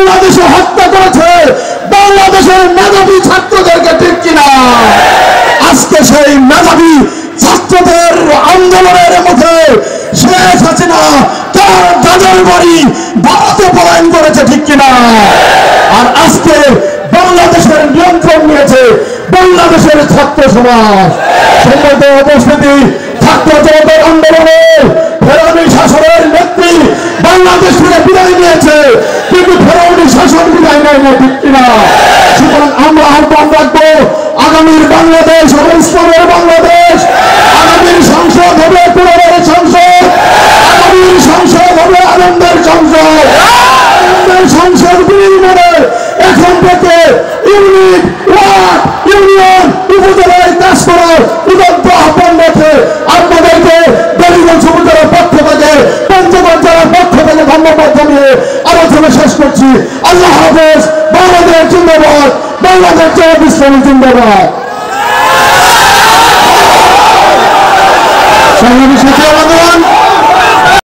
বাংলাদেশে হত্যা করেছে বাংলাদেশের মেধাবী ছাত্রদেরকে, ঠিক কিনা? আজকে সেই মেধাবী ছাত্রদের আন্দোলনের মধ্যে শেখ হাসিনা তার দাদার বাড়ি ভারতে পলায়ন করেছে, ঠিক কিনা? আর আজকে বাংলাদেশের নিয়ন্ত্রণ নিয়েছে বাংলাদেশের ছাত্র সমাজ। সম্মত উপস্থিতি, ছাত্র জনতার আন্দোলনে ফেরাউনি শাসনের নেত্রী বাংলাদেশ থেকে বিদায় নিয়েছে, কিন্তু ফেরাউনি শাসন বিদায় নেয় না, ঠিক কিনা? সুতরাং আমরা আহ্বান রাখবো, আগামীর বাংলাদেশ হবে ইসলামের বাংলাদেশ, আগামীর সংসদ হবে পুনরের সংসদ, আগামীর সংসদ হবে আনন্দের সংসদ। আনন্দের সংসদ বিনিময়ে এখন থেকে ইউনিট, ওয়ার্ড, ইউনিয়ন, উপজেলায় কাজ করার উদগ্ধ আহ্বান রেখে আপনাদেরকে দলীয় উপজেলার পক্ষ থেকে, পঞ্চগড় জেলার পক্ষ থেকে ধন্যবাদ জানিয়ে আলোচনা শেষ করছি। আল্লাহ হাফেজ। বাংলাদেশ জিন্দাবাদ, বাংলাদেশ জামাত ইসলামী জিন্দাবাদ। সংগ্রামী সাথী বন্ধুগণ,